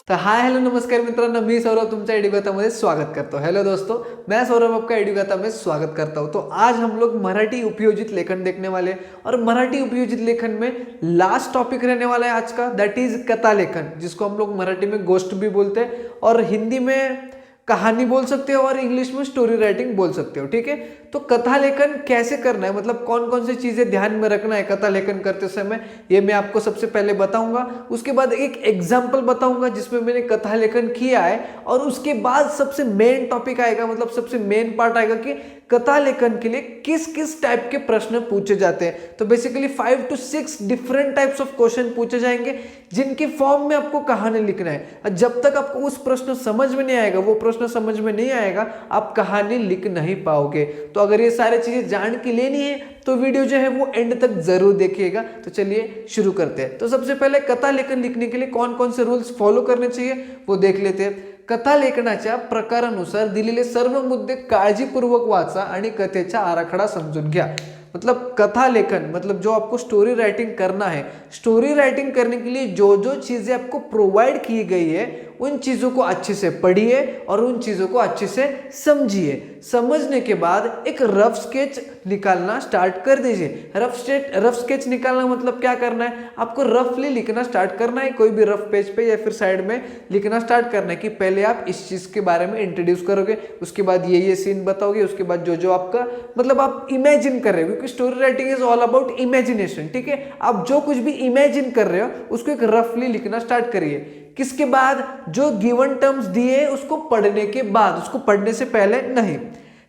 तर hi hello नमस्कार मित्रांनो, मी सौरभ तुमच्या एडुकथामध्ये स्वागत करता हूँ। हेलो दोस्तों, मैं सौरभ आपका एडुकथा में स्वागत करता हूँ। तो आज हम लोग मराठी उपयोजित लेखन देखने वाले हैं और मराठी उपयोजित लेखन में लास्ट टॉपिक रहने वाला है आज का, दैट इज कथा लेखन, जिसको हम लोग मराठी में गोष्ट भी बोलते हैं और हिंदी में कहानी बोल सकते हो और इंग्लिश में स्टोरी राइटिंग बोल सकते हो। ठीक है, तो कथा लेखन कैसे करना है, मतलब कौन कौन सी चीजें ध्यान में रखना है कथा लेखन करते समय, ये मैं आपको सबसे पहले बताऊंगा। उसके बाद एक एग्जाम्पल बताऊंगा जिसमें मैंने कथा लेखन किया है और उसके बाद सबसे मेन टॉपिक आएगा, मतलब सबसे मेन पार्ट आएगा कि कथा लेखन के लिए किस किस टाइप के प्रश्न पूछे जाते हैं। तो basically 5 to 6 different types of question पूछे जाएंगे जिनके फॉर्म में आपको कहानी लिखना है। और जब तक आपको उस प्रश्न समझ में नहीं आएगा, वो प्रश्न समझ में नहीं आएगा, आप कहानी लिख नहीं पाओगे। तो अगर ये सारी चीजें जान के लेनी है तो वीडियो जो है वो एंड तक जरूर देखिएगा। तो चलिए शुरू करते हैं। तो सबसे पहले कथा लेखन लिखने के लिए कौन कौन से रूल्स फॉलो करने चाहिए वो देख लेते हैं। कथा लेखनाच्या प्रकारानुसार दिलेले सर्व मुद्दे काळजीपूर्वक वाचा आणि कथेचा आराखडा समजून घ्या। मतलब कथा लेखन मतलब जो आपको स्टोरी राइटिंग करना है, स्टोरी राइटिंग करने के लिए जो जो चीज़ें आपको प्रोवाइड की गई है उन चीज़ों को अच्छे से पढ़िए और उन चीज़ों को अच्छे से समझिए। समझने के बाद एक रफ स्केच निकालना स्टार्ट कर दीजिए। रफ स्केच निकालना मतलब क्या करना है, आपको रफली लिखना स्टार्ट करना है, कोई भी रफ पेज पे या फिर साइड में लिखना स्टार्ट करना है कि पहले आप इस चीज़ के बारे में इंट्रोड्यूस करोगे, उसके बाद ये सीन बताओगे, उसके बाद जो जो आपका मतलब आप इमेजिन कर रहे हो, क्योंकि story writing is all about imagination. ठीक है, आप जो कुछ भी इमेजिन कर रहे हो उसको एक रफली लिखना स्टार्ट करिए। किसके बाद, जो गिवन टर्म्स दिए उसको पढ़ने के बाद, उसको पढ़ने से पहले नहीं।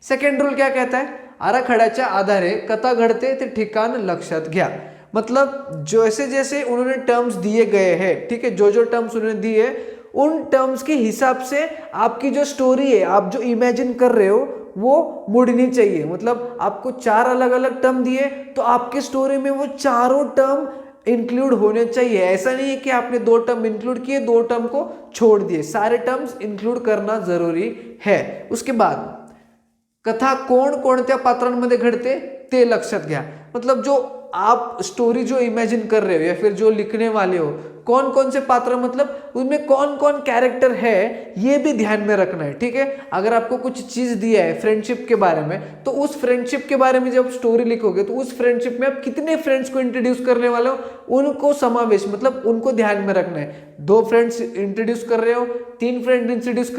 सेकंड रूल क्या कहता है, आराखड्याच्या आधारे कथा घडते ते ठिकाण लक्षात घ्या। मतलब जैसे जैसे उन्होंने टर्म्स दिए गए हैं, ठीक है, जो जो टर्म्स उन्होंने दिए उन टर्म्स के हिसाब से आपकी जो स्टोरी है, आप जो इमेजिन कर रहे हो वो मुड़नी चाहिए। मतलब आपको 4 अलग अलग टर्म दिए तो आपकी स्टोरी में वो चारों टर्म इंक्लूड होने चाहिए। ऐसा नहीं है कि आपने 2 टर्म इंक्लूड किए, 2 टर्म को छोड़ दिए, सारे टर्म्स इंक्लूड करना जरूरी है। उसके बाद कथा कोण कोणत्या पात्रांमध्ये घडते ते लक्षात घ्या। मतलब जो आप स्टोरी जो इमेजिन कर रहे हो या फिर जो लिखने वाले हो, कौन कौन से पात्र, मतलब उनमें कौन कौन कैरेक्टर है ये भी ध्यान में रखना है। ठीक है, अगर आपको कुछ चीज दिया है फ्रेंडशिप के बारे में, तो उस फ्रेंडशिप के बारे में जब स्टोरी लिखोगे तो उस फ्रेंडशिप में आप कितने फ्रेंड्स को इंट्रोड्यूस करने वाले हो उनको समावेश, मतलब उनको ध्यान में रखना है। 2 फ्रेंड्स इंट्रोड्यूस कर रहे हो, 3 फ्रेंड इंट्रोड्यूस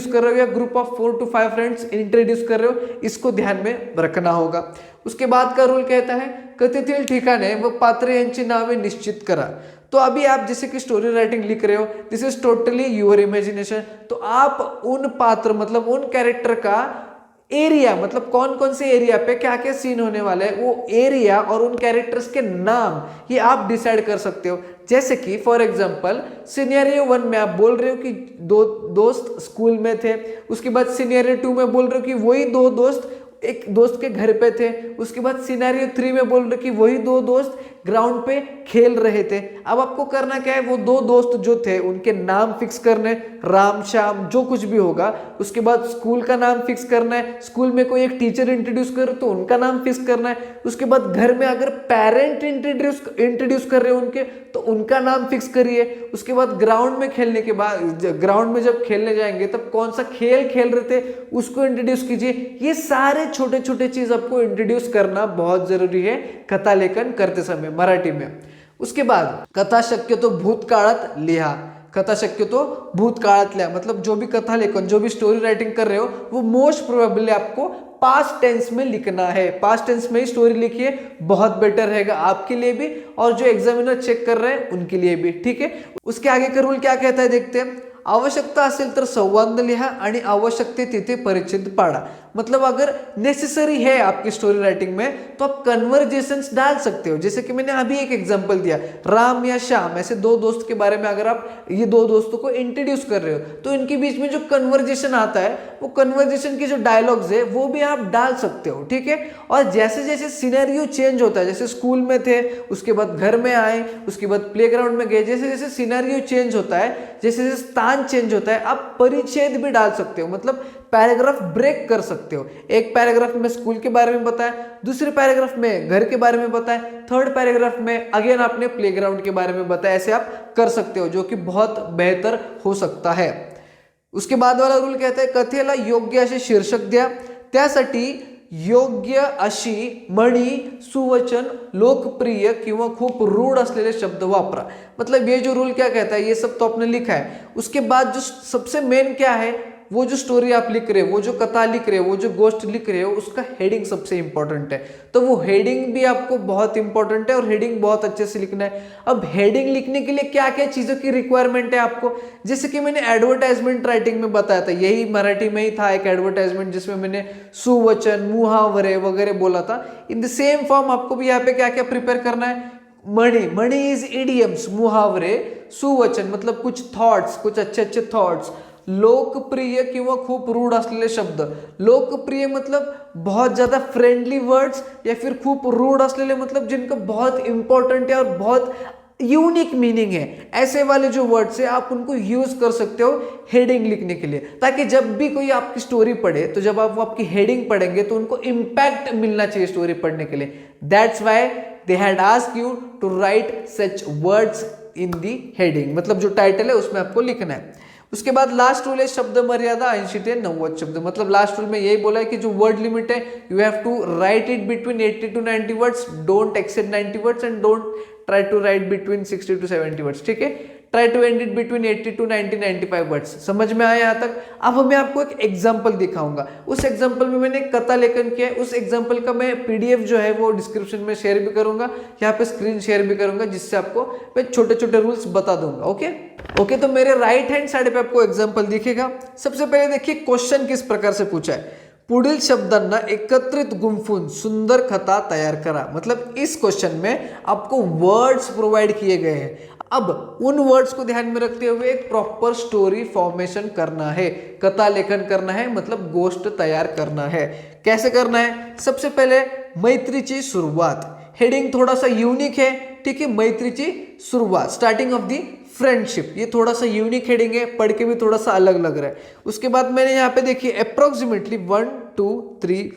कर रहे हो या group of 4 to 5 friends introduce कर रहे हो, इसको ध्यान में रखना होगा। उसके बाद का रूल कहता है कथेतील ठिकाणे व पात्रे यांची नावे निश्चित करा। तो अभी आप जैसे कि स्टोरी राइटिंग लिख रहे हो, this is totally your imagination, तो आप उन पात्र मतलब उन कैरेक्टर का एरिया, मतलब कौन कौन से एरिया पे क्या क्या सीन होने वाला है, वो एरिया और उन कैरेक्टर्स के नाम ये आप डिसाइड कर सकते हो। जैसे कि फॉर एग्जांपल सिनेरियो 1 में आप बोल रहे हो कि 2 दोस्त स्कूल में थे, उसके बाद सिनेरियो 2 में बोल रहे हो कि वही 2 दोस्त एक दोस्त के घर पे थे, उसके बाद सिनेरियो 3 में बोल रहे कि वही 2 दोस्त ग्राउंड पे खेल रहे थे। अब आपको करना क्या है, वो 2 दोस्त जो थे उनके नाम फिक्स करने, राम श्याम जो कुछ भी होगा। उसके बाद स्कूल का नाम फिक्स करना है, स्कूल में कोई एक टीचर इंट्रोड्यूस करे तो उनका नाम फिक्स करना है। उसके बाद घर में अगर पेरेंट इंट्रोड्यूस कर रहे हो उनके, तो उनका नाम फिक्स करिए। उसके बाद ग्राउंड में खेलने के बाद, ग्राउंड में जब खेलने जाएंगे तब कौन सा खेल खेल रहे थे उसको इंट्रोड्यूस कीजिए। ये सारे छोटे छोटे चीज आपको इंट्रोड्यूस करना बहुत जरूरी है कथा लेखन करते समय मराठी में। उसके बाद कथा शक्यतो भूतकाळात लिहा। कथा शक्यतो भूतकाळात लिहा, मतलब जो भी कथा लेखन, जो भी स्टोरी राइटिंग कर रहे हो वो मोस्ट प्रोबेबली आपको पास्ट टेंस में लिखना है। पास्ट टेंस में ही स्टोरी लिखिए, बहुत बेटर रहेगा आपके लिए भी और जो एग्जामिनर चेक कर रहे हैं उनके लिए भी। ठीक है, उसके आगे का रूल क्या कहता है देखते हैं। आवश्यकता असेल तर संवाद लिहा आणि आवश्यकते तिथे परिच्छेद पाड़ा। मतलब अगर नेसेसरी है आपकी स्टोरी राइटिंग में तो आप कन्वर्जेशंस डाल सकते हो। जैसे कि मैंने अभी एक एग्जांपल दिया, राम या श्याम ऐसे 2 दोस्त के बारे में अगर आप ये 2 दोस्तों को इंट्रोड्यूस कर रहे हो तो इनके बीच में जो कन्वर्जेशन आता है वो कन्वर्जेशन के जो डायलॉग्स है वो भी आप डाल सकते हो। ठीक है, और जैसे जैसे सिनेरियो चेंज होता है, जैसे स्कूल में थे उसके बाद घर में आए, उसके बाद प्लेग्राउंड में गए, जैसे जैसे सिनेरियो चेंज होता है, जैसे जैसे स्थान चेंज होता है, आप परिच्छेद भी डाल सकते हो। मतलब पैराग्राफ ब्रेक कर सकते हो। एक पैराग्राफ में स्कूल के बारे में बताया, दूसरे पैराग्राफ में घर के बारे में बताया, थर्ड पैराग्राफ में अगेन आपने प्लेग्राउंड के बारे में बताया। ऐसे आप कर सकते हो, जो कि बहुत बेहतर हो सकता है। उसके बाद वाला रूल कहता है कथेला योग्य असे शीर्षक द्या, त्यासाठी योग्य अशी म्हणी, सुवचन, लोकप्रिय किंवा खूप रूढ असलेले शब्द वापरा। मतलब ये जो रूल क्या कहता है, ये सब तो आपने लिखा है। उसके बाद जो सबसे मेन क्या है, वो जो स्टोरी आप लिख रहे हो, वो जो कथा लिख रहे हो, वो जो गोष्ट लिख रहे हो, उसका हेडिंग सबसे इंपॉर्टेंट है। तो वो हेडिंग भी आपको बहुत इंपॉर्टेंट है और हेडिंग बहुत अच्छे से लिखना है। अब हेडिंग लिखने के लिए क्या क्या चीज़ों की रिक्वायरमेंट है आपको, जैसे कि मैंने एडवर्टाइजमेंट राइटिंग में बताया था, यही मराठी में ही था एक एडवर्टाइजमेंट जिसमें मैंने सुवचन, मुहावरे वगैरह बोला था। इन द सेम फॉर्म आपको भी यहाँ पे क्या क्या प्रिपेयर करना है, मणी, मणी इज इडियम्स, मुहावरे, सुवचन मतलब कुछ थॉट्स, कुछ अच्छे अच्छे थॉट्स, लोकप्रिय किंवा खूप रूढ असलेले शब्द। लोकप्रिय मतलब बहुत ज़्यादा फ्रेंडली वर्ड्स, या फिर खूप रूढ असलेले मतलब जिनका बहुत इंपॉर्टेंट है और बहुत यूनिक मीनिंग है। ऐसे वाले जो वर्ड्स है आप उनको यूज कर सकते हो हेडिंग लिखने के लिए, ताकि जब भी कोई आपकी स्टोरी पढ़े तो जब आप वो आपकी हेडिंग पढ़ेंगे तो उनको इम्पैक्ट मिलना चाहिए स्टोरी पढ़ने के लिए। That's why they had asked you to write such words in the heading, मतलब जो टाइटल है उसमें आपको लिखना है। उसके बाद लास्ट रूल है शब्द मर्यादा 80 से 90 शब्द। मतलब लास्ट रूल में यही बोला है कि जो वर्ड लिमिट है, you have to write it between 80 to 90 words, don't exceed 90 words and don't try to write between 60 to 70 words. ठीक है, try to end it between 80 to 95 words. समझ में आया यहाँ तक? अब मैं आपको एक एग्जांपल दिखाऊंगा। उस एग्जांपल में मैंने कथा लेखन किया है, उस एग्जांपल का मैं पीडीएफ जो है वो डिस्क्रिप्शन में शेयर भी करूंगा, यहाँ पे स्क्रीन शेयर भी करूंगा, जिससे आपको मैं छोटे छोटे रूल्स बता दूंगा। ओके, तो मेरे राइट हैंड साइड पे आपको एग्जाम्पल दिखेगा। सबसे पहले देखिए क्वेश्चन किस प्रकार से पूछा है, पुढील शब्दांना एकत्रित गुंफून सुंदर कथा तैयार करा। मतलब इस क्वेश्चन में आपको वर्ड्स प्रोवाइड किए गए हैं। अब उन वर्ड्स को ध्यान में रखते हुए एक प्रॉपर स्टोरी फॉर्मेशन करना है, कथा लेखन करना है, मतलब गोष्ट तैयार करना है। कैसे करना है? सबसे पहले मैत्रीची सुरुवात, हेडिंग थोड़ा सा यूनिक है। ठीक है, मैत्रीची सुरुवात, स्टार्टिंग ऑफ दी फ्रेंडशिप, ये थोड़ा सा यूनिक हेडिंग है, पढ़ के भी थोड़ा सा अलग लग रहा है। उसके बाद मैंने यहाँ पे देखिए अप्रोक्सीमेटली 1 2 3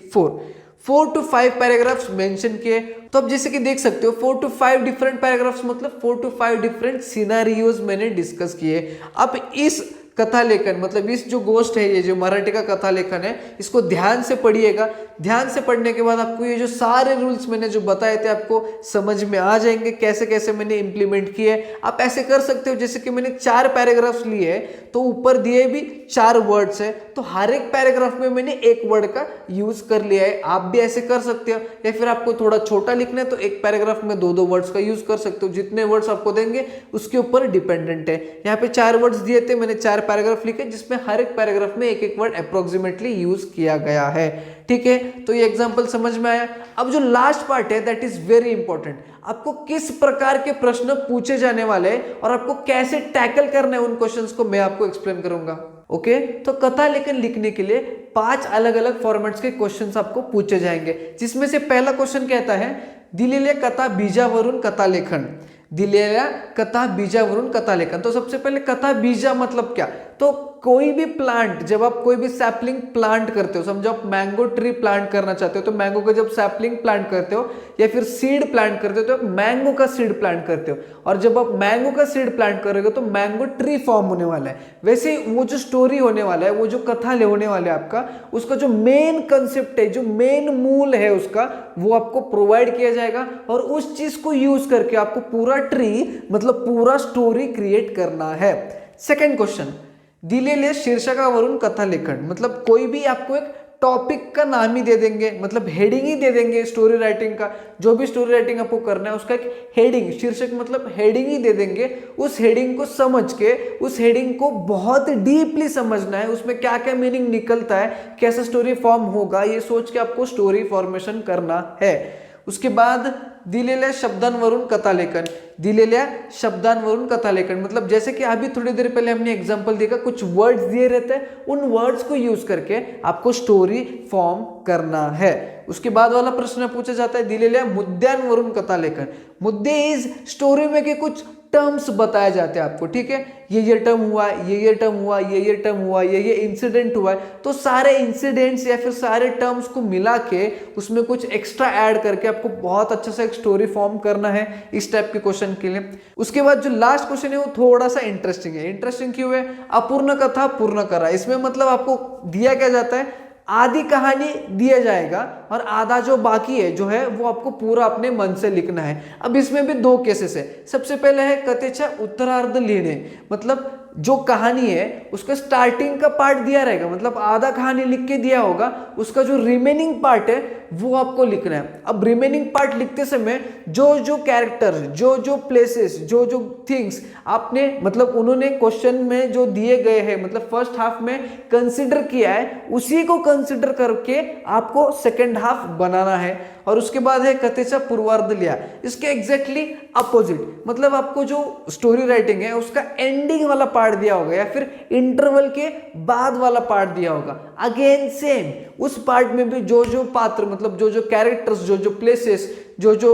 4 to 5 पैराग्राफ्स मेंशन किए। तो अब जैसे कि देख सकते हो 4 to 5 डिफरेंट पैराग्राफ्स मतलब 4 to 5 डिफरेंट सिनारियोज मैंने डिस्कस किए। अब इस कथा लेखन मतलब इस जो गोष्ट है, ये जो मराठी का कथा लेखन है, इसको ध्यान से पढ़िएगा। ध्यान से पढ़ने के बाद आपको ये जो सारे रूल्स मैंने जो बताए थे आपको समझ में आ जाएंगे, कैसे कैसे मैंने इंप्लीमेंट किए। आप ऐसे कर सकते हो जैसे कि मैंने 4 पैराग्राफ्स लिए तो ऊपर दिए भी 4 वर्ड्स है, तो हर एक पैराग्राफ में मैंने एक वर्ड का यूज कर लिया है। आप भी ऐसे कर सकते हो, या फिर आपको थोड़ा छोटा लिखना है तो एक पैराग्राफ में 2 वर्ड्स का यूज कर सकते हो। जितने वर्ड्स आपको देंगे उसके ऊपर डिपेंडेंट है। यहाँ पे 4 वर्ड्स दिए थे, मैंने 4 पैराग्राफ लिखे जिसमें हर एक पैराग्राफ में एक एक वर्ड अप्रोक्सीमेटली यूज किया गया है। ठीक है, तो ये एग्जांपल समझ में आया। अब जो लास्ट पार्ट है दैट इज वेरी इंपॉर्टेंट, आपको किस प्रकार के प्रश्न पूछे जाने वाले हैं और आपको कैसे टैकल करना है उन क्वेश्चंस को मैं आपको एक्सप्लेन करूंगा। ओके, तो कथा लेखन लिखने के लिए 5 अलग अलग फॉर्मेट्स के क्वेश्चंस आपको पूछे जाएंगे, जिसमें से पहला क्वेश्चन कहता है दिलेल्या कथा बीजावरून कथा लेखन, दिलेल्या कथा बीजावरून कथा लेखन। तो सबसे पहले कथा बीजा मतलब क्या, तो कोई भी प्लांट, जब आप कोई भी सैपलिंग प्लांट करते हो, समझो आप मैंगो ट्री प्लांट करना चाहते हो, तो मैंगो का जब सैपलिंग प्लांट करते हो या फिर सीड प्लांट करते हो तो आप मैंगो का सीड प्लांट करते हो, और जब आप मैंगो का सीड प्लांट करोगे तो मैंगो ट्री फॉर्म होने वाला है। वैसे वो जो स्टोरी होने वाला है, वो जो कथा होने वाला है आपका, उसका जो मेन कंसेप्ट है, जो मेन मूल है उसका, वो आपको प्रोवाइड किया जाएगा, और उस चीज को यूज करके आपको पूरा ट्री मतलब पूरा स्टोरी क्रिएट करना है। सेकेंड क्वेश्चन, दिलेल्या शीर्षकावरून कथा लेखन, मतलब कोई भी आपको एक टॉपिक का नाम ही दे देंगे, मतलब हेडिंग ही दे देंगे स्टोरी राइटिंग का। जो भी स्टोरी राइटिंग आपको करना है उसका एक हेडिंग, शीर्षक मतलब हेडिंग ही दे देंगे। उस हेडिंग को समझ के उस हेडिंग को बहुत डीपली समझना है, उसमें क्या क्या मीनिंग निकलता है, कैसा स्टोरी फॉर्म होगा, ये सोच के आपको स्टोरी फॉर्मेशन करना है। उसके बाद दिलेल्या शब्दांवरून कथा लेखन, दिलेल्या शब्दांवरून कथा लेखन मतलब जैसे कि अभी थोड़ी देर पहले हमने एग्जांपल देखा, कुछ वर्ड्स दिए रहते हैं, उन वर्ड्स को यूज करके आपको स्टोरी फॉर्म करना है। उसके बाद वाला प्रश्न पूछा जाता है दिलेल्या मुद्द्यांवरून कथा लेखन, मुद्दे इज स्टोरी में के कुछ टर्म्स बताए जाते हैं आपको, ठीक है। ये टर्म हुआ, ये टर्म हुआ, ये टर्म हुआ, ये इंसिडेंट हुआ है, तो सारे इंसिडेंट्स या फिर सारे टर्म्स को मिला के उसमें कुछ एक्स्ट्रा ऐड करके आपको बहुत अच्छा सा एक स्टोरी फॉर्म करना है इस टाइप के क्वेश्चन के लिए। उसके बाद जो लास्ट क्वेश्चन है वो थोड़ा सा इंटरेस्टिंग है। इंटरेस्टिंग क्यों है? अपूर्ण कथा पूर्ण करा। इसमें मतलब आपको दिया क्या जाता है, आधी कहानी दिया जाएगा और आधा जो बाकी है जो है वो आपको पूरा अपने मन से लिखना है। अब इसमें भी दो केसेस है। सबसे पहले है कथेचा उत्तरार्ध लिखने, मतलब जो कहानी है उसका स्टार्टिंग का पार्ट दिया रहेगा, मतलब आधा कहानी लिख के दिया होगा, उसका जो रिमेनिंग पार्ट है वो आपको लिखना है। अब रिमेनिंग पार्ट लिखते समय जो जो कैरेक्टर, जो जो प्लेसेस, जो जो थिंग्स आपने मतलब उन्होंने क्वेश्चन में जो दिए गए हैं, मतलब फर्स्ट हाफ में कंसिडर किया है, उसी को कंसिडर करके आपको सेकेंड हाफ बनाना है। और उसके बाद है कथेचा पूर्वार्ध लिया, इसके एग्जैक्टली अपोजिट, मतलब आपको जो स्टोरी राइटिंग है उसका एंडिंग वाला पार्ट दिया होगा या फिर इंटरवल के बाद वाला पार्ट दिया होगा। अगेन सेम, उस पार्ट में भी जो जो पात्र, मतलब जो जो कैरेक्टर्स, जो जो प्लेसेस, जो जो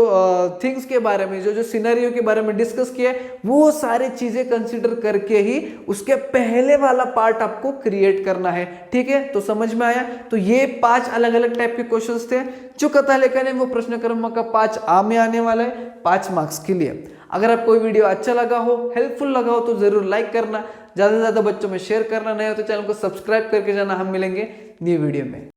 थिंग्स के बारे में, जो जो सिनेरियो के बारे में डिस्कस किया है, वो सारी चीजें कंसीडर करके ही उसके पहले वाला पार्ट आपको क्रिएट करना है, ठीक है। तो समझ में आया? तो ये 5 अलग अलग टाइप के क्वेश्चंस थे। जो कथा लेखन है वो प्रश्न क्रमांक 5 आ में आने वाला है 5 मार्क्स के लिए। अगर आपको वीडियो अच्छा लगा हो, हेल्पफुल लगा हो, तो जरूर लाइक करना, ज्यादा से ज्यादा बच्चों में शेयर करना, नहीं हो तो चैनल को सब्सक्राइब करके जाना। हम मिलेंगे न्यू वीडियो में।